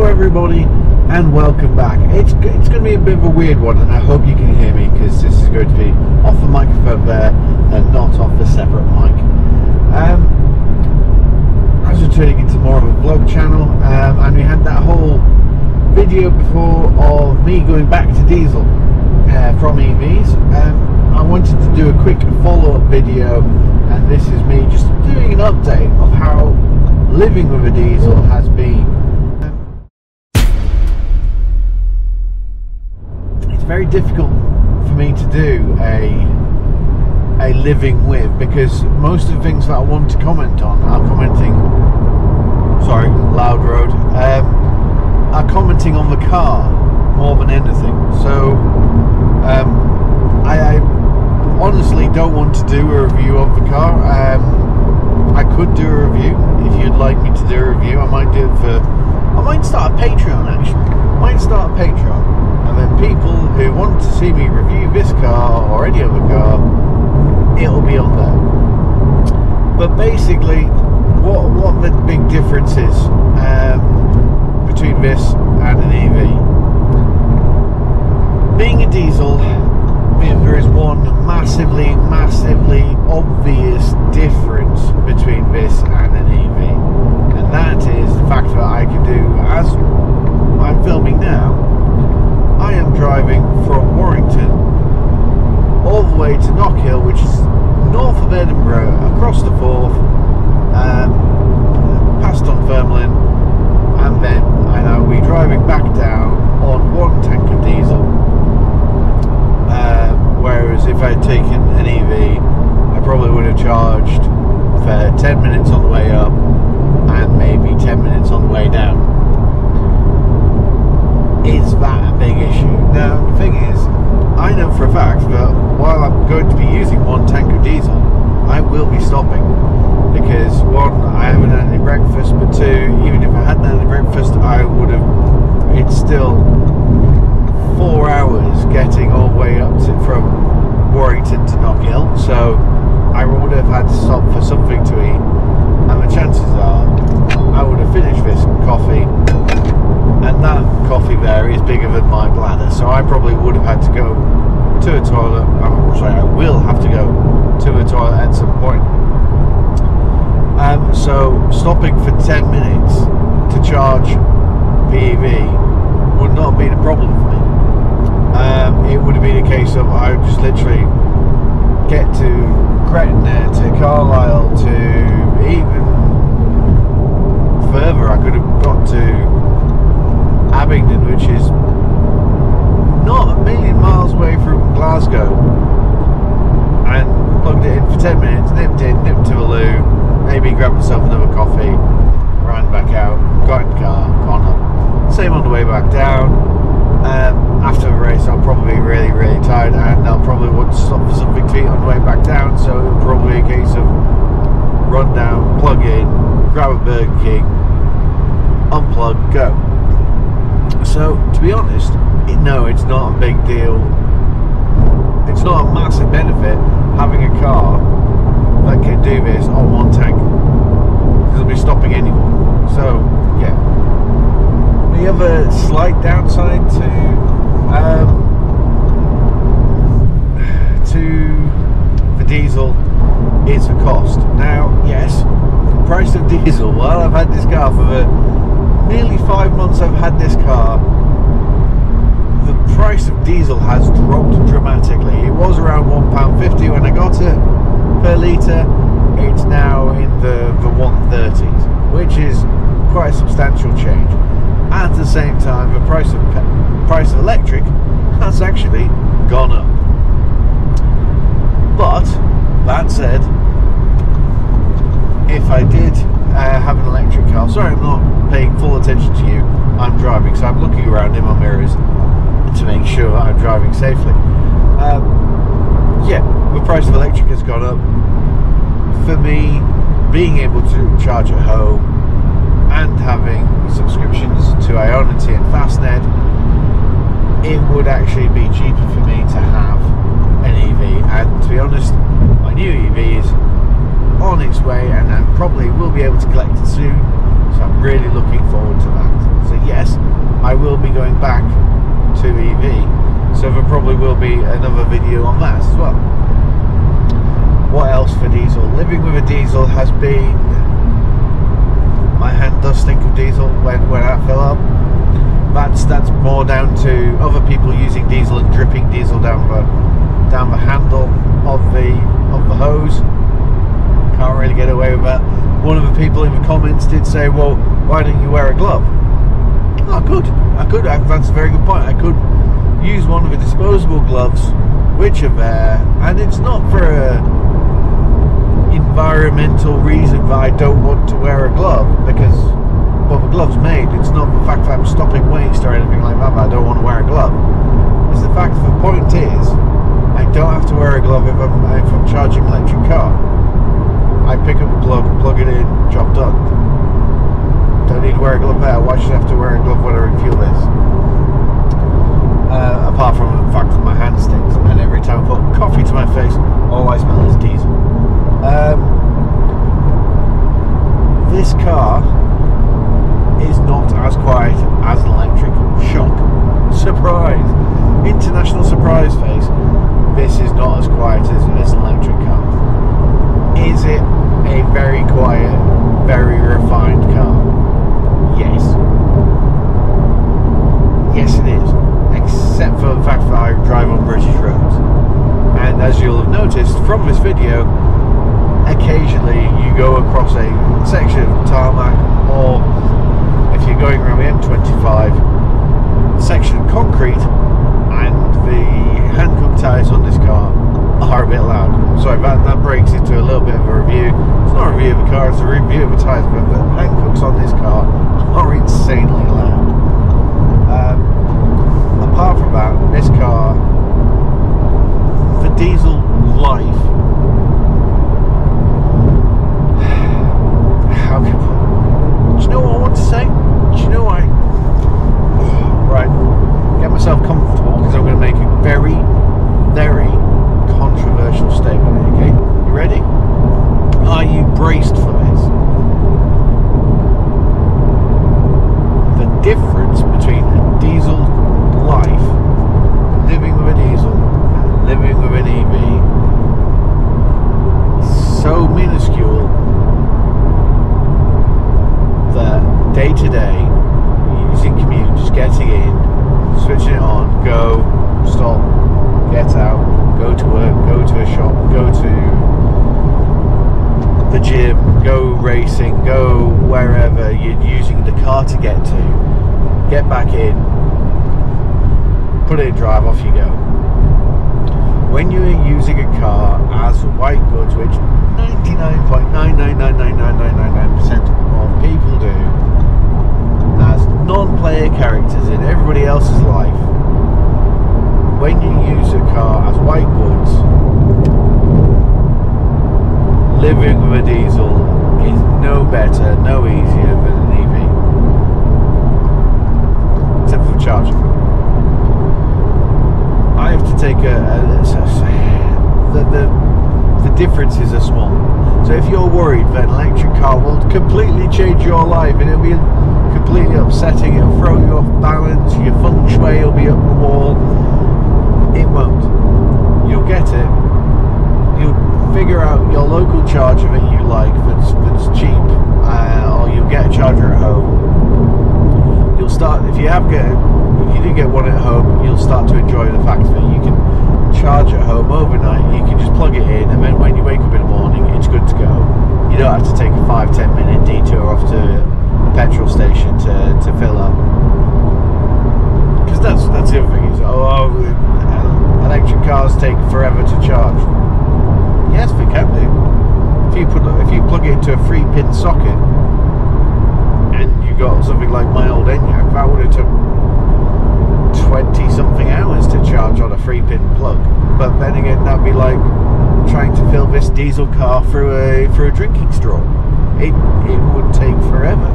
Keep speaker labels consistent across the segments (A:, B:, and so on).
A: Hello everybody and welcome back. It's going to be a bit of a weird one, and I hope you can hear me because this is going to be off the microphone there and not off the separate mic. I was turning into more of a vlog channel, and we had that whole video before of me going back to diesel from EVs. I wanted to do a quick follow-up video, and this is me just doing an update of how living with a diesel has been. It's very difficult for me to do a living with, because most of the things that I want to comment on are loud road, are commenting on the car more than anything. So I honestly don't want to do a review of the car. I could do a review if you'd like me to do a review. I might start a Patreon actually. I might start a Patreon, and then people who want to see me review this car or any other car, it'll be on there. But basically, what the big difference is between this and an EV. Being a diesel, there is one massively obvious difference between this and an EV, and that is the fact that I can do, as I'm filming now, I am driving from Warrington all the way to Knockhill, which is north of Edinburgh, across the Forth, past Dunfermline, and then I'll be driving back down on one tank of diesel. Whereas if I had taken an EV, I probably would have charged for 10 minutes on the way up and maybe 10 minutes on the way down. Is that a big issue? Now, the thing is, I know for a fact that while I'm going to be using one tank of diesel, I will be stopping. Because one, I haven't had any breakfast, but two, even if I hadn't had any breakfast, I would have, it's still 4 hours getting all the way up from Warrington to Knockhill, so I would have had to stop for something to eat, and the chances are I would have finished this coffee, and that coffee there is bigger than my bladder, so I probably would have had to go to a toilet. I will have to go to a toilet at some point. So stopping for 10 minutes to charge the EV would not be the problem for me. It would have been a case of I would just literally get to Gretna, to Carlisle, to even further. I could have got to Abingdon, which is not a million miles away from Glasgow, and plugged it in for 10 minutes, nipped to the loo, maybe grabbed myself another coffee, ran back out, got in the car, gone up. Same on the way back down. After the race, I'll probably be really tired, and I'll probably want to stop for something to eat on the way back down, so it'll probably be a case of run down, plug in, grab a Burger King, unplug, go. So, to be honest, no, it's not a big deal. It's not a massive benefit having a car that can do this on one tank, because it'll be stopping anyway. So, yeah. The other slight downside to the diesel is the cost. Now, yes, the price of diesel, while I've had this car for the nearly 5 months I've had this car, the price of diesel has dropped dramatically. It was around £1.50 when I got it per litre. It's now in the 130s, which is quite a substantial change. At the same time, the price of electric has actually gone up. But that said, if I did have an electric car, sorry, I'm not paying full attention to you, I'm driving, so I'm looking around in my mirrors to make sure that I'm driving safely. Yeah, the price of electric has gone up. For me, being able to charge at home and having subscriptions to Ionity and Fastned, it would actually be cheaper for me to have an EV. And to be honest, my new EV is on its way, and I probably will be able to collect it soon, so I'm really looking forward to that. So yes, I will be going back to EV, so there probably will be another video on that as well. What else for diesel? Living with a diesel has been, my hand does stink of diesel when I fill up. That's more down to other people using diesel and dripping diesel down the handle of the hose. Can't really get away with that. One of the people in the comments did say, well, why don't you wear a glove? I could. That's a very good point. I could use one of the disposable gloves which are there, and it's not for a environmental reason that I don't want to wear a glove, because well, the glove's made. It's not the fact that I'm stopping waste or anything like that I don't want to wear a glove. It's the fact that the point is I don't have to wear a glove if I'm charging an electric car. I pick up a plug it in, job done. Don't need to wear a glove there. Why should I have to wear a glove when I refuel this? Apart from the fact that my hand stinks, and every time I put coffee to my face, all I smell is diesel. This car is not as quiet as an electric. Shock. Surprise. International surprise face. This is not as quiet as an electric car. Is it a very quiet, very refined car? Yes. Yes it is. Except for the fact that I drive on British roads. And as you'll have noticed from this video, occasionally you go across a section of tarmac, or if you're going around the M25, section of concrete, and the Hankook tyres on this car are a bit loud. Sorry, that breaks into a little bit of a review. It's not a review of the car, it's a review of the tyres, but the Hankooks on this car are insanely loud. Apart from that, this car, for diesel life, how can I put it? Do you know what I want to say? Do you know why? Right, get myself comfortable, because I'm going to make a very, very controversial statement, okay? You ready? Are you braced for this? The difference between a diesel life, living with a diesel, and living with an EV is so minuscule that day to day, using commute, just getting in, switching it on, go, stop, get out, go to work, go to a shop, go to the gym, go racing, go wherever you're using the car to get to, get back in, put it in drive, off you go. When you're using a car as white goods, which 99.9999999% of people do, as non-player characters in everybody else's life, when you use a car as white goods, living with a diesel is no better, no easier than an EV. Except for charging. I have to take the differences are small. So if you're worried that an electric car will completely change your life and it'll be completely upsetting, it'll throw you off balance, your feng shui will be up the wall, it won't. You'll get it. You'll figure out your local charger that you like that's cheap, or you'll get a charger at home. You'll start, if you do get one at home, you'll start to enjoy the fact that you can charge at home overnight. You can just plug it in, and then when you wake up in the morning, it's good to go. You don't have to take a 5-10 minute detour off to a petrol station to fill up. Because that's the other thing is, electric cars take forever to charge. Yes, they can do. If you plug it into a 3-pin socket, and you got something like my old Enyaq, that would have took 20 something hours to charge on a 3-pin plug. But then again, that'd be like trying to fill this diesel car through a drinking straw. It would take forever.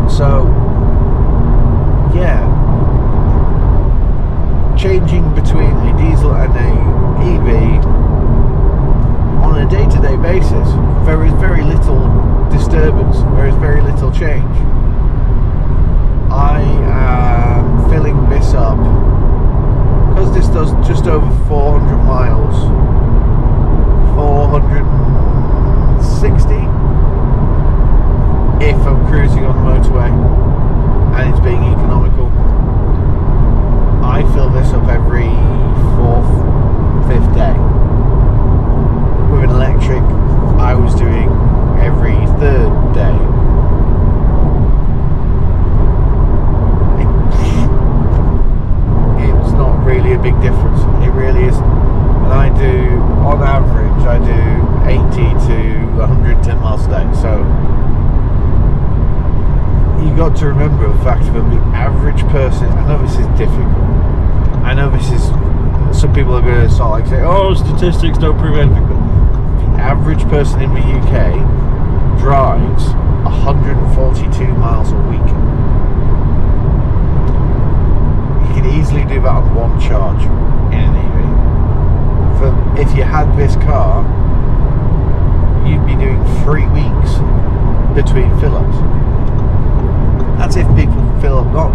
A: So yeah, changing between a diesel and a EV on a day-to-day basis, there is very little disturbance, there is very little change. over 400 miles, 460 if I'm cruising on the motorway and it's being economical. I fill this up every 4th, 5th day. With an electric, I was doing every 3rd day. It's not really a big difference. It really isn't. And I do, on average, I do 80 to 110 miles a day. So you got to remember the fact that the average person, I know this is difficult, I know this is, some people are going to start like say, oh, statistics don't prove anything, but the average person in the UK drives 142 miles a week. You can easily do that on one charge in an EV. If you had this car, you'd be doing 3 weeks between fill-ups. That's if people fill up. Not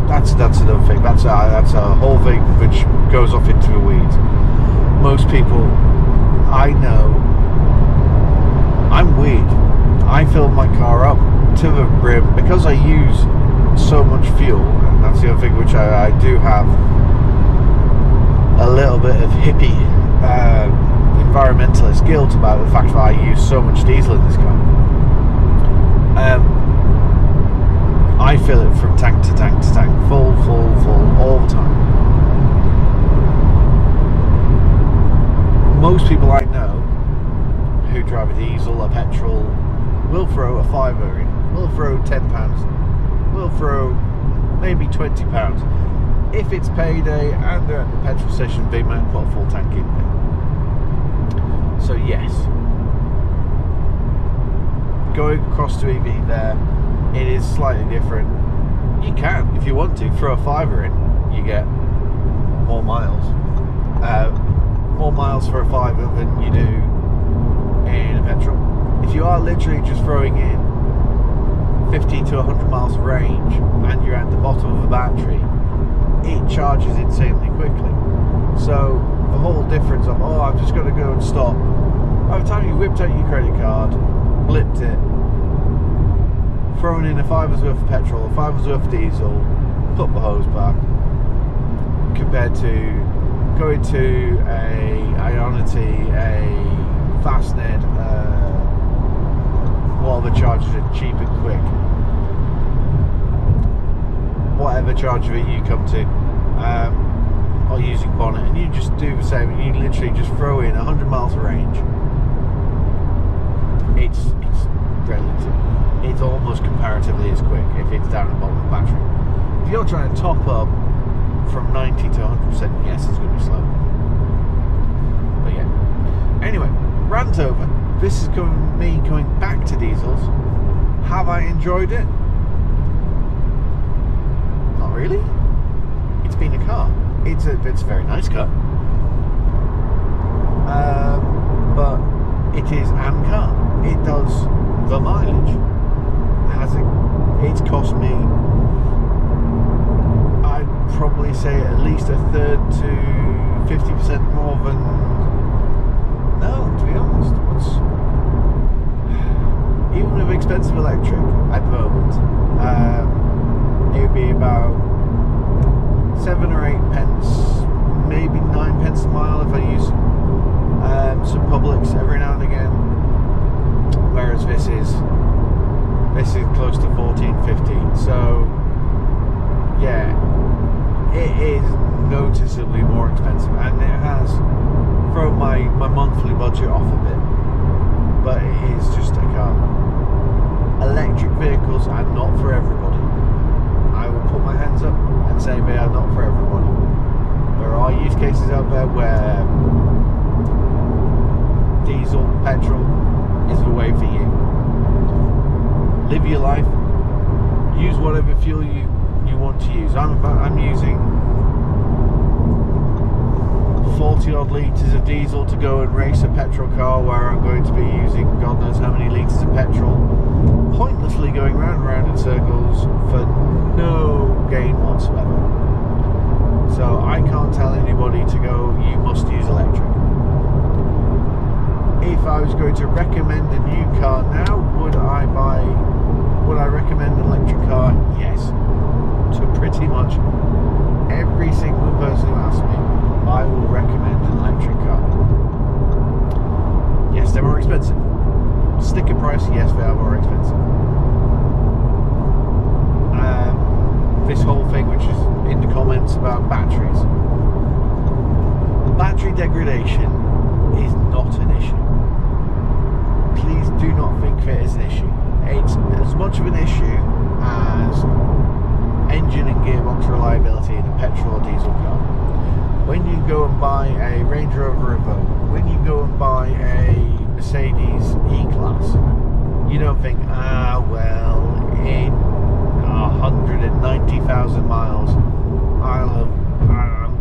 A: that's another thing. That's a whole thing which goes off into the weeds. Most people I know, I'm weird. I fill my car up to the brim because I use so much fuel, and that's the other thing which I do have a little bit of hippie environmentalist guilt about the fact that I use so much diesel in this car. I fill it from tank to tank to tank, full, all the time. Most people I know who drive a diesel, a petrol, will throw a £5 in, will throw £10, will throw maybe £20. If it's payday and they're at the petrol station, they might put a full tank in there. So yes, going across to EV there, it is slightly different. You can, if you want to, throw a £5 in, you get more miles. More miles for a £5 than you do in a petrol. If you are literally just throwing in 50 to 100 miles of range and you're at the bottom of a battery, it charges insanely quickly. So the whole difference of, oh, I've just got to go and stop, by the time you whipped out your credit card, blipped it, thrown in a £5's worth of petrol, a £5's worth of diesel, put the hose back, compared to going to a Ionity, a Fastned, while the chargers are cheap and quick. Whatever charger that you come to, or using Bonnet, and you just do the same, and you literally just throw in 100 miles of range. It's relative. It's almost comparatively as quick if it's down at the bottom of the battery. If you're trying to top up from 90 to 100%, yes, it's going to be slow. But yeah. Anyway, rant over. This is me going back to diesels. Have I enjoyed it? Not really. It's been a car. It's a very nice car. But it is an car. It does the mileage. It's cost me, I'd probably say at least a third to 50% more than, no, to be honest, even with expensive electric at the moment, it would be about 7 or 8 pence, maybe 9 pence a mile if I use some Publix every now and again, whereas this is close to 14, 15. So yeah, it is noticeably more expensive, and it has thrown my monthly budget off a bit, but it is just a car. Electric vehicles are not for everybody. I will put my hands up and say they are not for everybody. There are use cases out there where diesel, petrol is the way for you. Live your life, use whatever fuel you want to use. I'm using 40 odd litres of diesel to go and race a petrol car, where I'm going to be using God knows how many litres of petrol, pointlessly going round and round in circles for no gain whatsoever. So I can't tell anybody to go, you must use electric. If I was going to recommend a new car now, would I recommend an electric car? Yes. To pretty much every single person who asks me, I will recommend an electric car. Yes, they're more expensive. Sticker price, yes, they are more expensive. This whole thing which is in the comments about batteries. Battery degradation is not an issue. Please do not think of it as an issue. It's as much of an issue as engine and gearbox reliability in a petrol or diesel car. When you go and buy a Range Rover Evoque, when you go and buy a Mercedes E-Class, you don't think, well, in 190,000 miles, I'm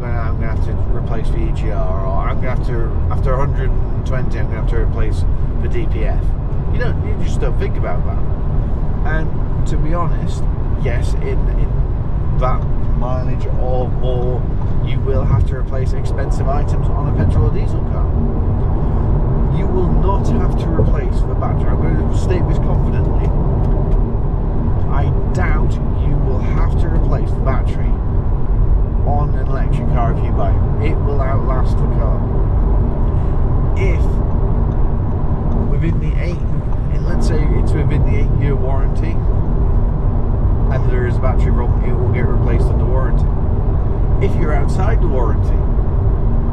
A: gonna have to replace the EGR, or I'm gonna have to, after 120, I'm gonna have to replace the DPF. You just don't think about that. And to be honest, yes, in that mileage or more, you will have to replace expensive items on a petrol or diesel car. You will not have to replace the battery. I'm going to state this confidently. I doubt you will have to replace the battery on an electric car if you buy it. It will outlast the car. If within the let's say it's within the 8-year warranty, and there is a battery problem, it will get replaced under warranty. If you're outside the warranty,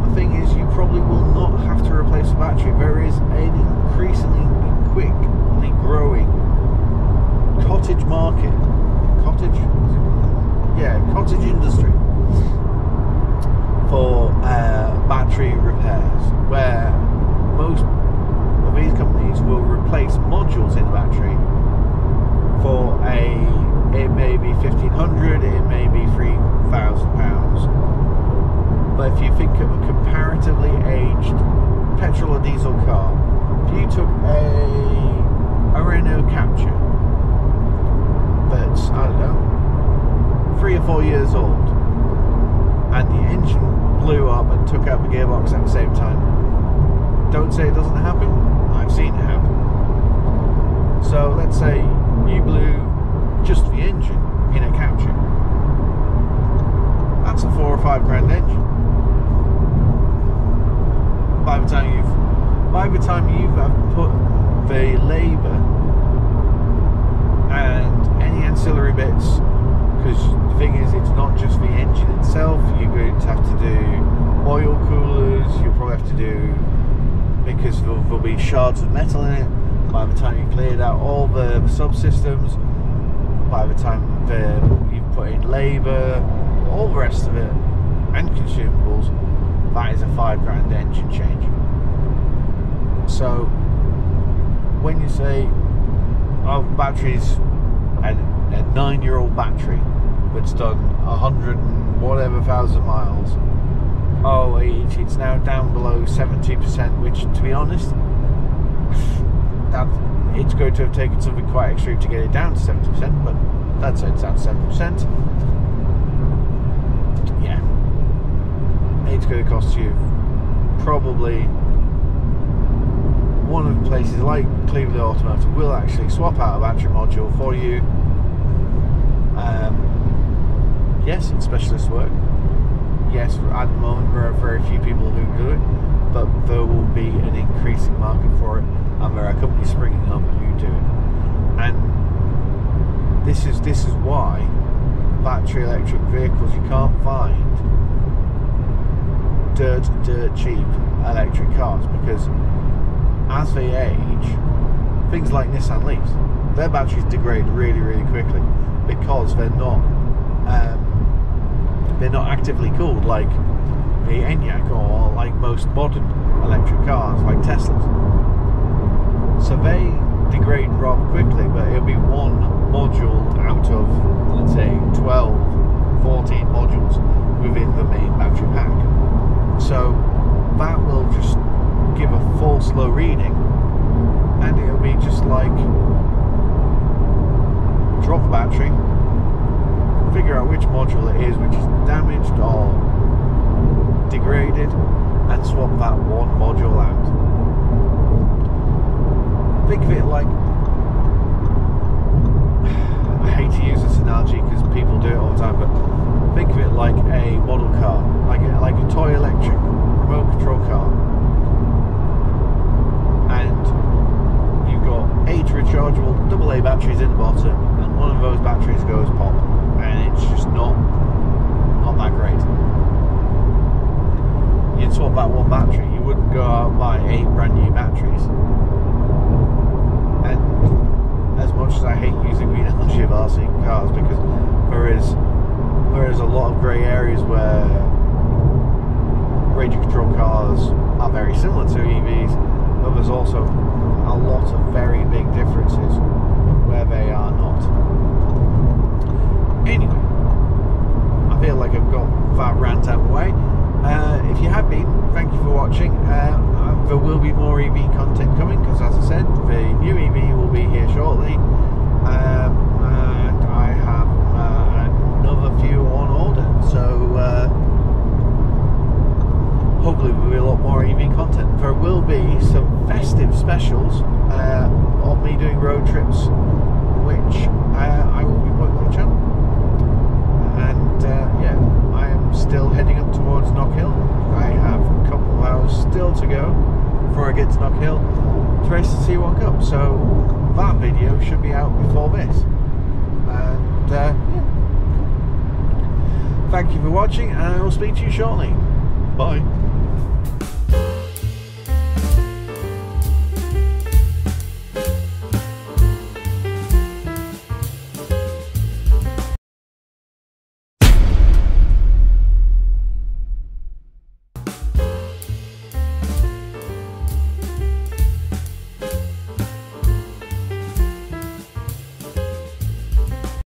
A: the thing is you probably will not have to replace the battery. There is an increasingly quickly growing cottage market, cottage industry for battery repairs, where most of these companies will replace modules in the battery for it may be £1,500, it may be £3,000. But if you think of a comparatively aged petrol or diesel car, if you took a Renault Capture that's, I don't know, 3 or 4 years old, and the engine blew up and took out the gearbox at the same time, don't say it doesn't happen. I've seen it happen. So let's say you blew just the engine in a Capture. That's a 4 or 5 grand engine. By the time you've put the labour and any ancillary bits, because the thing is, it's not just the engine itself. You're going to have to do oil coolers. You'll probably have to do, because there'll be shards of metal in it. By the time you've cleared out all the subsystems, by the time you've put in labour, all the rest of it, and consumables, that is a 5 grand engine change. So when you say, oh, batteries, a 9-year-old battery that's done 100 and whatever thousand miles, oh, it's now down below 70%, which, to be honest, it's going to have taken something quite extreme to get it down to 70%, but that's it, it's down to 7%. Yeah, it's going to cost you probably, one of the places like Cleveland Automotive will actually swap out a battery module for you. Yes, it's specialist work. Yes, at the moment there are very few people who do it, but there will be an increasing market for it, and there are companies springing up who do it. And this is why battery electric vehicles, you can't find dirt cheap electric cars, because as they age, things like Nissan Leafs, their batteries degrade really, really quickly, because they're not actively cooled like the Enyaq or like most modern electric cars like Teslas. So they degrade rather quickly, but it'll be one module out of, let's say, 12, 14 modules within the main battery pack. So that will just give a false low reading, and it'll be just like drop the battery, figure out which module it is which is damaged or degraded, and swap that one module out. Think of it like, I hate to use this analogy because people do it all the time, but think of it like a model car, like a toy electric remote control car, and you've got 8 rechargeable AA batteries in the bottom, and one of those batteries goes pop, and it's just not that great. You'd swap that one battery, you wouldn't go out and buy 8 brand new batteries. And as much as I hate using the analogy of RC cars, because there is a lot of grey areas where radio control cars are very similar to EVs, but there's also a lot of very big differences where they are not. Anyway, I feel like I've got that rant out of the way. If you have been, thank you for watching. There will be more EV content coming, because as I said, the new EV will be here shortly, and I have another few on order, so hopefully there will be a lot more EV content. There will be some festive specials of me doing road trips, which I will be putting on the channel. And yeah, I am still heading up towards Knockhill. I have a couple of hours still to go before I get to Knockhill to race the C1 Cup. So that video should be out before this. And yeah, thank you for watching, and I will speak to you shortly. Bye.